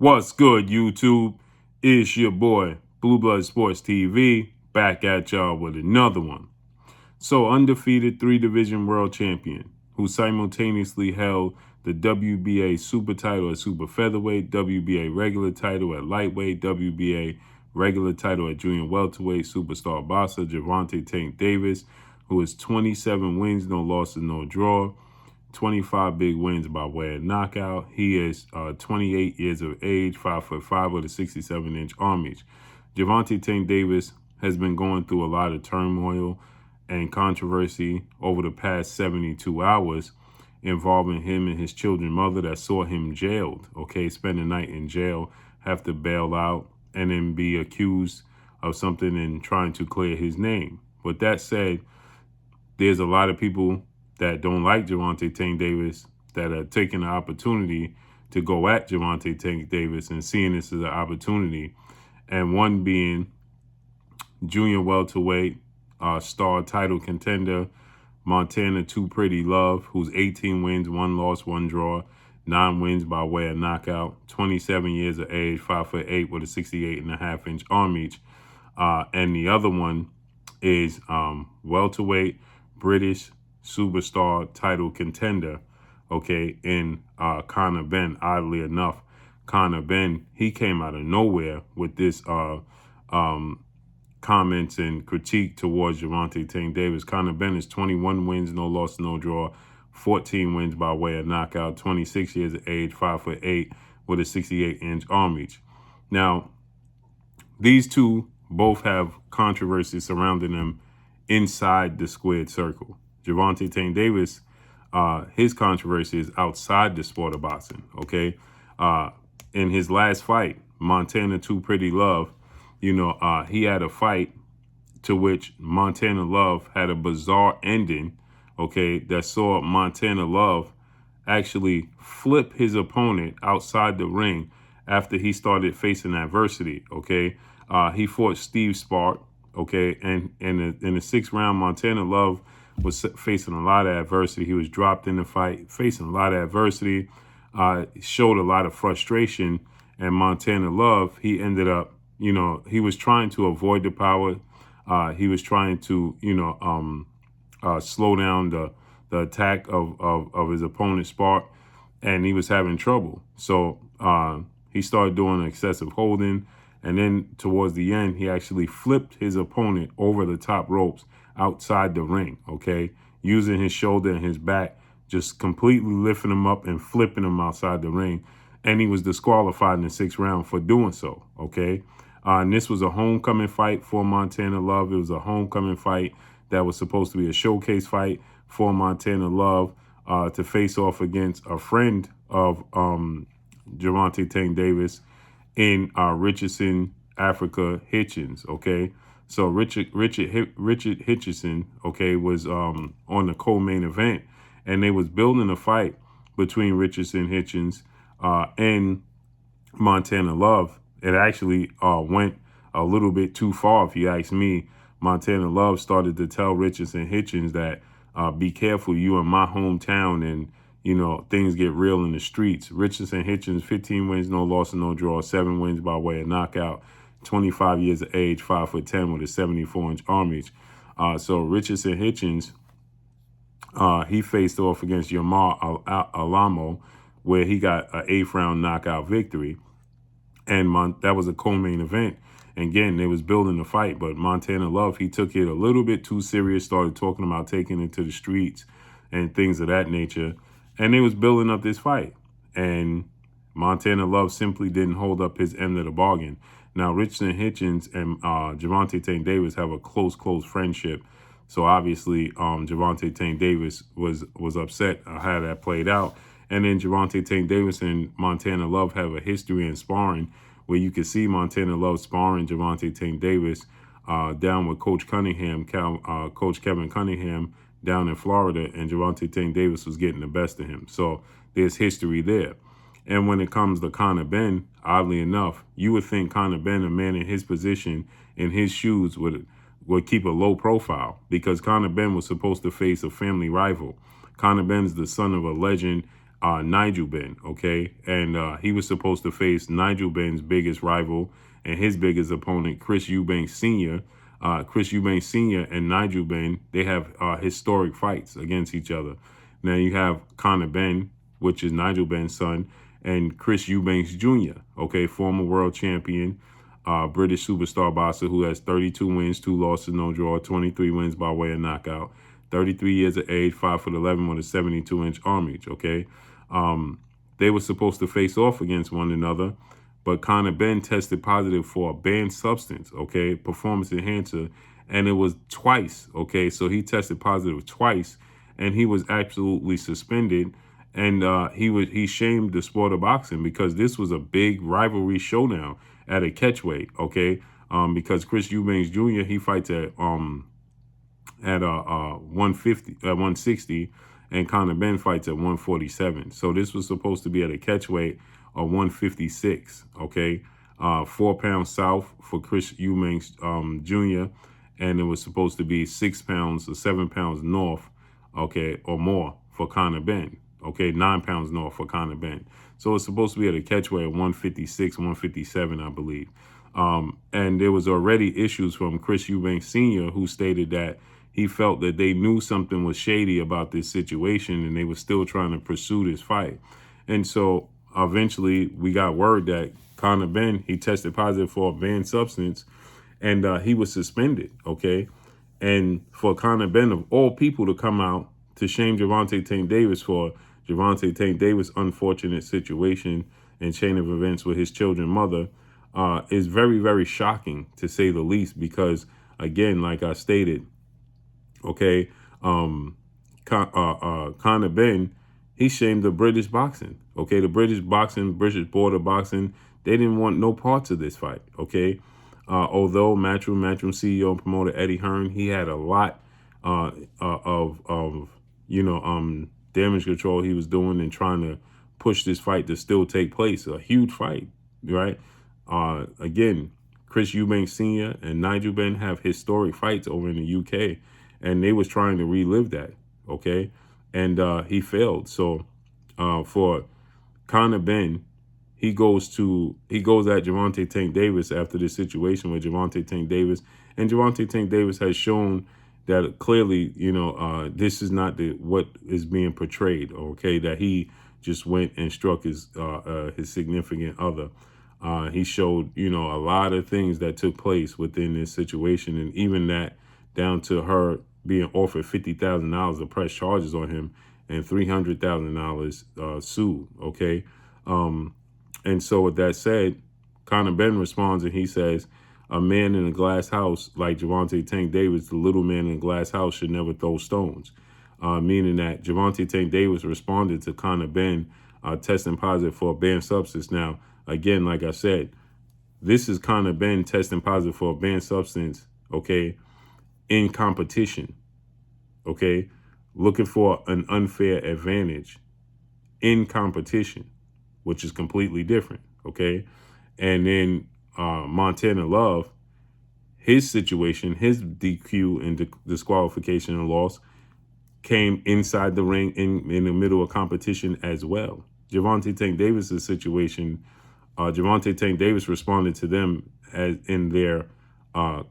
What's good, YouTube? It's your boy, Blue Blood Sports TV, back at y'all with another one. So, undefeated 3-division world champion, who simultaneously held the WBA super title at super featherweight, WBA regular title at lightweight, WBA regular title at junior welterweight, superstar boxer Gervonta Davis, who has 27 wins, no losses, no draw. 25 big wins by way of knockout. He is 28 years of age, 5'5" with a 67-inch arm reach. Gervonta Davis has been going through a lot of turmoil and controversy over the past 72 hours involving him and his children's mother that saw him jailed, spend the night in jail, have to bail out, and then be accused of something and trying to clear his name. With that said, there's a lot of people that don't like Gervonta Davis that are taking the opportunity to go at Gervonta Davis and seeing this as an opportunity. And one being junior welterweight star title contender, Montana Too Pretty Love, who's 18 wins, 1 loss, 1 draw, 9 wins by way of knockout, 27 years of age, 5'8" with a 68.5-inch arm reach. And the other one is welterweight British superstar title contender, in Conor Benn. Oddly enough, Conor Benn, he came out of nowhere with this comments and critique towards Gervonta Davis. Conor Benn is 21 wins, no loss, no draw, 14 wins by way of knockout, 26 years of age, 5'8" with a 68-inch arm reach. Now, these two both have controversy surrounding them inside the squared circle. Gervonta Davis, his controversy is outside the sport of boxing, in his last fight, Montana Too Pretty Love, he had a fight to which Montana Love had a bizarre ending, that saw Montana Love actually flip his opponent outside the ring after he started facing adversity, he fought Steve Spark, and in the 6th round, Montana Love was facing a lot of adversity. He was dropped in the fight, facing a lot of adversity, showed a lot of frustration, and Montana Love, he ended up, he was trying to avoid the power. He was trying to, slow down the attack of his opponent, Spark, and he was having trouble. So he started doing excessive holding, and then towards the end, he actually flipped his opponent over the top ropes outside the ring, using his shoulder and his back, just completely lifting him up and flipping him outside the ring. And he was disqualified in the 6th round for doing so, and this was a homecoming fight for Montana Love. It was a homecoming fight that was supposed to be a showcase fight for Montana Love to face off against a friend of Gervonta Davis in Richardson, Africa, Hitchens, So Richard Hitchison, was on the co-main event, and they was building a fight between Richardson Hitchens and Montana Love. It actually went a little bit too far, if you ask me. Montana Love started to tell Richardson Hitchens that be careful, you in my hometown, and things get real in the streets. Richardson Hitchens, 15 wins, no loss, no draw, 7 wins by way of knockout. 25 years of age, 5'10" with a 74-inch arm reach. So Richardson Hitchens, he faced off against Yamar Alamo, where he got an 8th round knockout victory. And that was a co-main event. And again, they was building the fight, but Montana Love, he took it a little bit too serious, started talking about taking it to the streets and things of that nature. And they was building up this fight. And Montana Love simply didn't hold up his end of the bargain. Now, Richardson Hitchens and Gervonta Davis have a close friendship. So obviously, Gervonta Davis was upset how that played out. And then Gervonta Davis and Montana Love have a history in sparring, where you can see Montana Love sparring Gervonta Davis down with Coach Cunningham, Coach Kevin Cunningham down in Florida, and Gervonta Davis was getting the best of him. So there's history there. And when it comes to Conor Benn, oddly enough, you would think Conor Benn, a man in his position, in his shoes, would keep a low profile, because Conor Benn was supposed to face a family rival. Conor Benn is the son of a legend Nigel Benn, okay? And he was supposed to face Nigel Benn's biggest rival and his biggest opponent, Chris Eubanks Sr. Chris Eubanks Sr. and Nigel Benn, they have historic fights against each other. Now you have Conor Benn, which is Nigel Benn's son, and Chris Eubanks Jr., okay, former world champion, British superstar boxer who has 32 wins, 2 losses, no draw, 23 wins by way of knockout, 33 years of age, 5'11" with a 72-inch arm reach, okay? They were supposed to face off against one another, but Conor Benn tested positive for a banned substance, okay, performance enhancer, and it was twice, okay? So he tested positive twice, and he was absolutely suspended, and he shamed the sport of boxing because this was a big rivalry showdown at a catchweight, okay? Because Chris Eubanks Jr. he fights at 150, 160, and Conor Benn fights at 147. So this was supposed to be at a catchweight of 156. Okay, 4 pounds south for Chris Eubanks Jr., and it was supposed to be 6 pounds or 7 pounds north, okay, or more for Conor Benn. Okay, 9 pounds north for Conor Benn. So it's supposed to be at a catchweight of 156, 157, I believe. And there was already issues from Chris Eubanks Sr., who stated that he felt that they knew something was shady about this situation and they were still trying to pursue this fight. And so eventually we got word that Conor Benn, he tested positive for a banned substance, and he was suspended, okay? And for Conor Benn, of all people, to come out to shame Gervonta Tank Davis for Gervonta Tank Davis' unfortunate situation and chain of events with his children's mother is very, very shocking, to say the least, because, again, like I stated, okay, Conor Benn, he shamed the British boxing. Okay, the British border boxing, they didn't want no parts of this fight. Okay, although Matchroom CEO and promoter Eddie Hearn, he had a lot of damage control he was doing and trying to push this fight to still take place. A huge fight, right? Again, Chris Eubanks Sr. and Nigel Benn have historic fights over in the UK, and they was trying to relive that, okay? And he failed. So for Conor Benn, he goes at Gervonta Tank Davis after this situation with Gervonta Tank Davis, and Gervonta Tank Davis has shown that clearly, this is not what is being portrayed, okay? That he just went and struck his significant other. He showed, a lot of things that took place within this situation, and even that down to her being offered $50,000 to press charges on him and $300,000 sued, okay? And so with that said, Conor Benn responds and he says, a man in a glass house like Gervonta Tank Davis, the little man in a glass house, should never throw stones. Meaning that Gervonta Tank Davis responded to Conor Benn testing positive for a banned substance. Now, again, like I said, this is Conor Benn testing positive for a banned substance, okay, in competition, okay, looking for an unfair advantage in competition, which is completely different, okay? And then Montana Love, his situation, his DQ and disqualification and loss came inside the ring in the middle of competition as well. Gervonta Tank Davis' situation, Gervonta Tank Davis responded to them as in their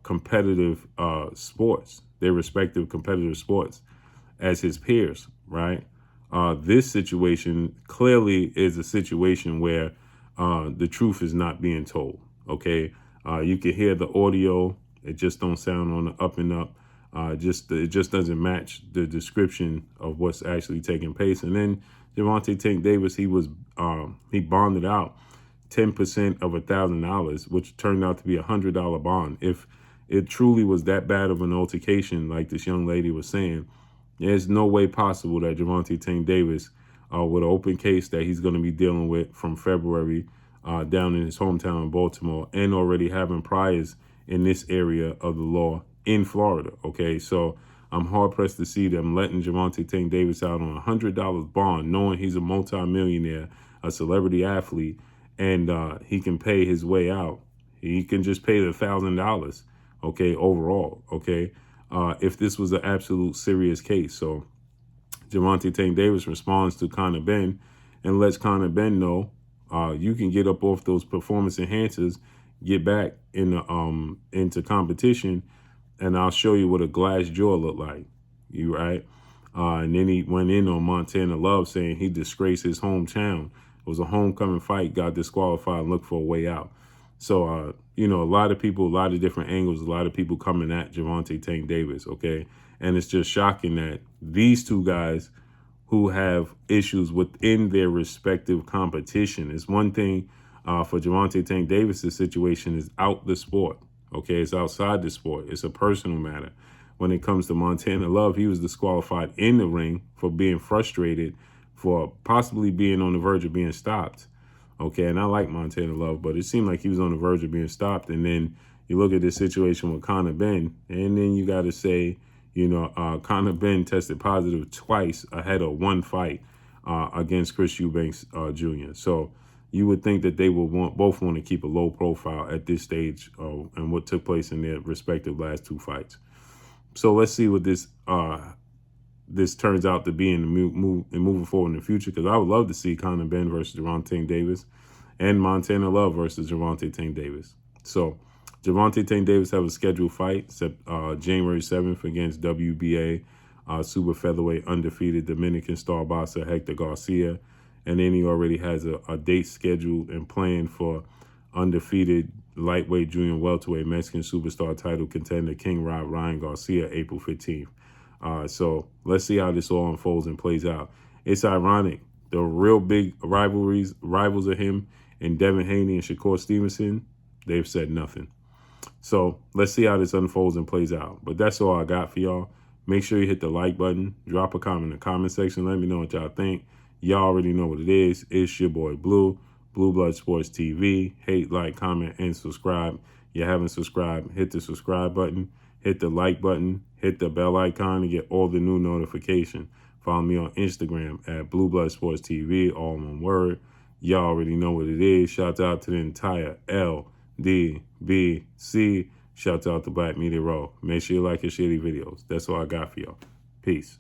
competitive sports, their respective competitive sports, as his peers, right? This situation clearly is a situation where the truth is not being told, okay? You can hear the audio. It just don't sound on the up and up. It just doesn't match the description of what's actually taking place. And then Gervonta Tank Davis, he bonded out 10% of $1,000, which turned out to be $100 bond. If it truly was that bad of an altercation, like this young lady was saying, there's no way possible that Gervonta Tank Davis, with an open case that he's going to be dealing with from February down in his hometown in Baltimore, and already having priors in this area of the law in Florida, okay? So I'm hard-pressed to see them letting Gervonta Tank Davis out on a $100 bond, knowing he's a multimillionaire, a celebrity athlete, and he can pay his way out. He can just pay the $1,000, okay, overall, okay, if this was an absolute serious case. So Gervonta Tank Davis responds to Conor Benn, and lets Conor Benn know you can get up off those performance enhancers, get back in the, into competition, and I'll show you what a glass jaw look like. You right? And then he went in on Montana Love saying he disgraced his hometown. It was a homecoming fight, got disqualified, and looked for a way out. So, you know, a lot of people, a lot of different angles, a lot of people coming at Gervonta Tank Davis, okay? And it's just shocking that these two guys who have issues within their respective competition. It's one thing for Gervonta Tank Davis' situation is out the sport, okay? It's outside the sport. It's a personal matter. When it comes to Montana Love, he was disqualified in the ring for being frustrated, for possibly being on the verge of being stopped. Okay, and I like Montana Love, but it seemed like he was on the verge of being stopped. And then you look at this situation with Conor Benn, and then you got to say, you know, Conor Benn tested positive twice ahead of one fight against Chris Eubanks Jr. So you would think that they would both want to keep a low profile at this stage and what took place in their respective last two fights. So let's see what this turns out to be in the moving forward in the future, because I would love to see Conor Benn versus Gervonta Tank Davis and Montana Love versus Gervonta Tank Davis. So Gervonta Tank Davis have a scheduled fight January 7th against WBA super featherweight undefeated Dominican star boxer Hector Garcia. And then he already has a date scheduled and planned for undefeated lightweight junior welterweight Mexican superstar title contender King Ryan Garcia, April 15th. So let's see how this all unfolds and plays out. It's ironic. The real big rivals of him and Devin Haney and Shakur Stevenson, they've said nothing. So let's see how this unfolds and plays out. But that's all I got for y'all. Make sure you hit the like button. Drop a comment in the comment section. Let me know what y'all think. Y'all already know what it is. It's your boy Blue, Blue Blood Sports TV. Hate, like, comment, and subscribe. You haven't subscribed, hit the subscribe button. Hit the like button. Hit the bell icon to get all the new notifications. Follow me on Instagram at Blue Blood Sports TV, all one word. Y'all already know what it is. Shout out to the entire LDBC. Shout out to Black Media Row. Make sure you like and share these videos. That's all I got for y'all. Peace.